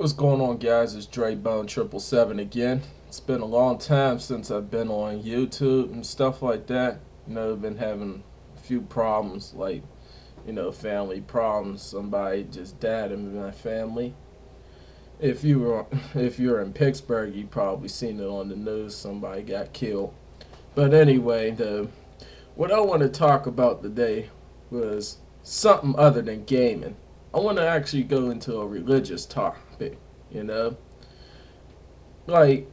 What's going on, guys? It's Dre Bone 777 again. It's been a long time since I've been on YouTube and stuff like that. I've been having a few problems, like family problems. Somebody just died in my family. If you were if you're in Pittsburgh, you probably seen it on the news. Somebody got killed. But anyway, the what I want to talk about today was something other than gaming. I want to actually go into a religious topic, you know? Like,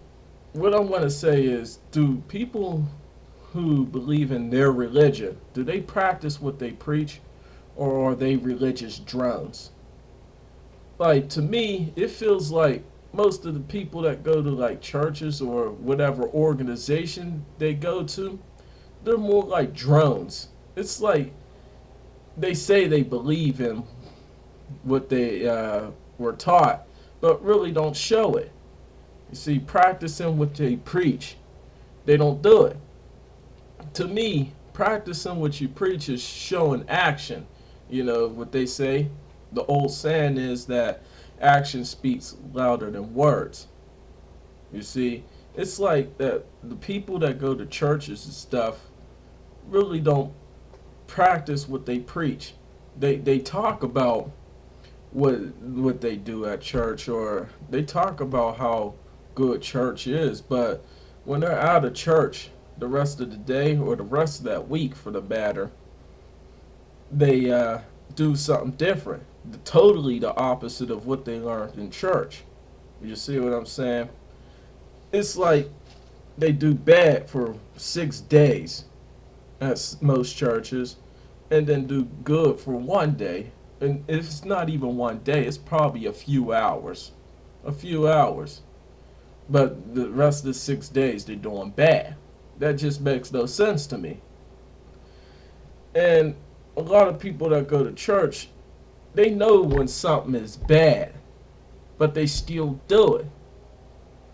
what I want to say is, do people who believe in their religion, do they practice what they preach, or are they religious drones? Like, to me, it feels like most of the people that go to, like, churches or whatever organization they go to, they're more like drones. It's like they say they believe in what they were taught, but really don't show it. You see, practicing what they preach, they don't do it. To me, practicing what you preach is showing action. You know what they say? The old saying is that action speaks louder than words. You see, it's like that the people that go to churches and stuff really don't practice what they preach. They talk about what they do at church, or they talk about how good church is, but when they're out of church the rest of the day, or the rest of that week for the matter, they do something different, totally the opposite of what they learned in church. You see what I'm saying? It's like they do bad for 6 days at most churches, and then do good for one day. And if it's not even one day, it's probably a few hours. A few hours. But the rest of the 6 days, they're doing bad. That just makes no sense to me. And a lot of people that go to church, they know when something is bad, but they still do it.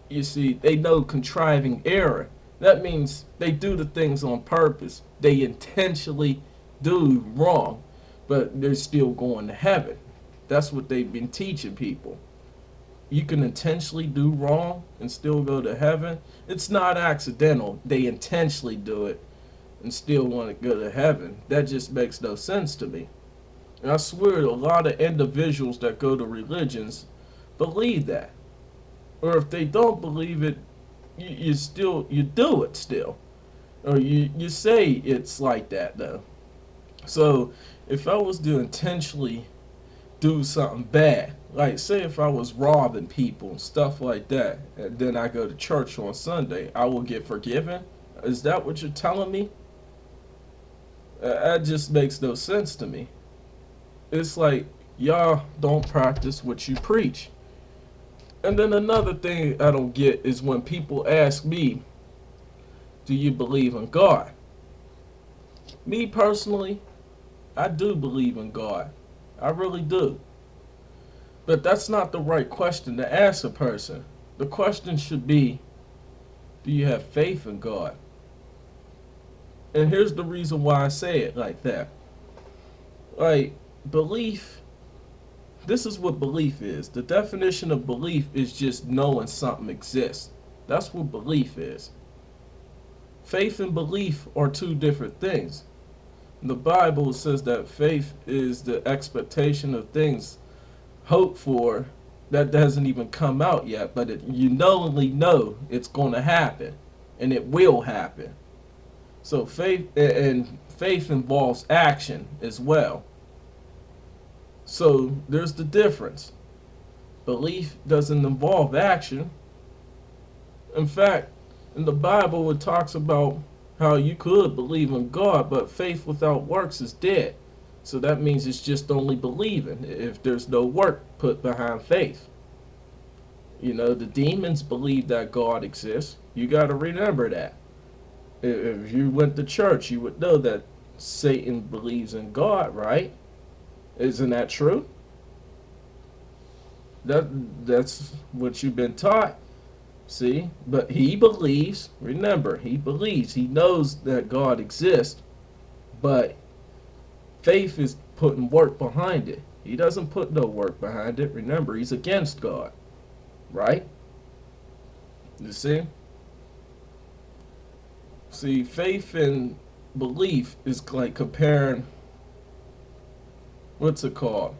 You see, they know contriving error. That means they do the things on purpose. They intentionally do wrong, but they're still going to heaven. That's what they've been teaching people. You can intentionally do wrong and still go to heaven. It's not accidental. They intentionally do it and still want to go to heaven. That just makes no sense to me. And I swear a lot of individuals that go to religions believe that. Or if they don't believe it, you do it still. Or you say it's like that though. So if I was to intentionally do something bad, like say if I was robbing people, stuff like that, and then I go to church on Sunday, I will get forgiven? Is that what you're telling me? That just makes no sense to me. It's like y'all don't practice what you preach. And then another thing I don't get is when people ask me, do you believe in God? Me personally, I do believe in God. I really do. But that's not the right question to ask a person. The question should be, do you have faith in God? And here's the reason why I say it like that. Like, belief, this is what belief is. The definition of belief is just knowing something exists. That's what belief is. Faith and belief are two different things. The Bible says that faith is the expectation of things hoped for that doesn't even come out yet, but you knowingly know it's going to happen, and it will happen. So faith involves action as well. So there's the difference. Belief doesn't involve action. In fact, in the Bible it talks about how you could believe in God, but faith without works is dead. So that means it's just only believing if there's no work put behind faith. You know, the demons believe that God exists. You got to remember that. If you went to church, you would know that Satan believes in God, right? Isn't that true? That's what you've been taught. See? But he believes, remember, he believes, he knows that God exists, but faith is putting work behind it. He doesn't put no work behind it. Remember, he's against God. right? You see? See, faith and belief is like comparing, what's it called?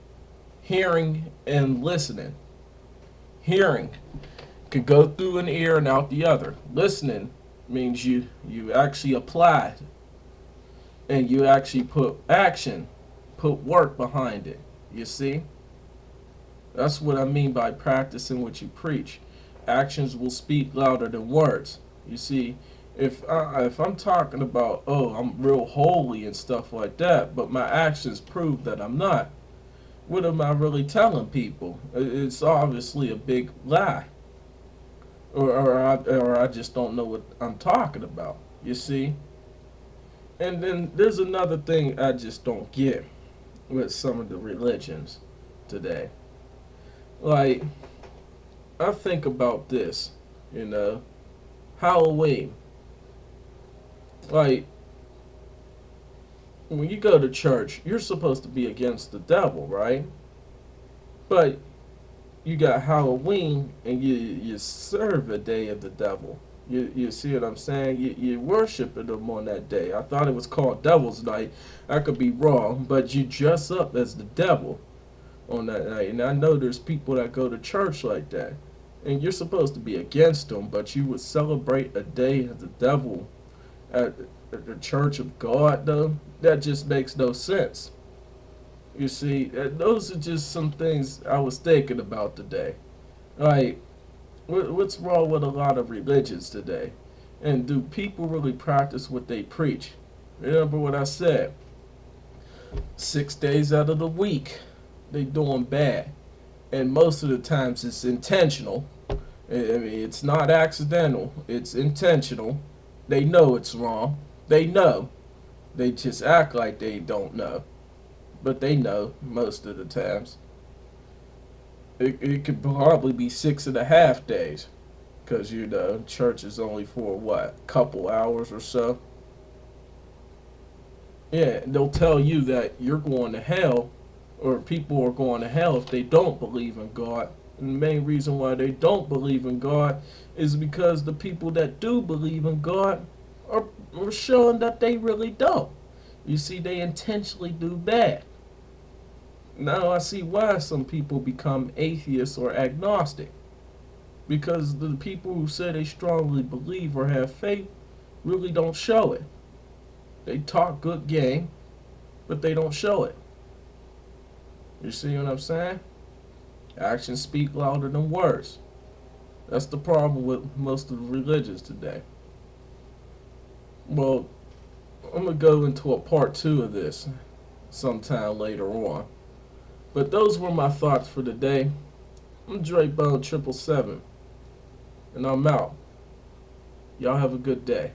Hearing and listening. Hearing can go through an ear and out the other. Listening means you actually apply and you actually put action, put work behind it. You see? That's what I mean by practicing what you preach. Actions will speak louder than words. You see, if I'm talking about, oh, I'm real holy and stuff like that, but my actions prove that I'm not, what am I really telling people? It's obviously a big lie, or I just don't know what I'm talking about. You see, and then there's another thing I just don't get with some of the religions today. Like, I think about this, you know, Halloween. Like, when you go to church, you're supposed to be against the devil, right? But you got Halloween and you serve a day of the devil. You see what I'm saying? You worshiping him on that day. I thought it was called Devil's Night. I could be wrong, but you dress up as the devil on that night. And I know there's people that go to church like that. And you're supposed to be against them, but you would celebrate a day of the devil at the church of God, though? That just makes no sense. You see, those are just some things I was thinking about today. Like, what's wrong with a lot of religions today? And do people really practice what they preach? Remember what I said. 6 days out of the week, they doing bad. And most of the times it's intentional. I mean, it's not accidental. It's intentional. They know it's wrong. They know. They just act like they don't know. But they know most of the times. It could probably be 6.5 days. Because, you know, church is only for what? Couple hours or so. Yeah, and they'll tell you that you're going to hell, or people are going to hell if they don't believe in God. And the main reason why they don't believe in God is because the people that do believe in God are showing that they really don't. You see, they intentionally do bad. Now I see why some people become atheists or agnostic. Because the people who say they strongly believe or have faith really don't show it. They talk good game, but they don't show it. You see what I'm saying? Actions speak louder than words. That's the problem with most of the religions today. Well, I'm going to go into a part 2 of this sometime later on. But those were my thoughts for today. I'm Dre Bone 777, and I'm out. Y'all have a good day.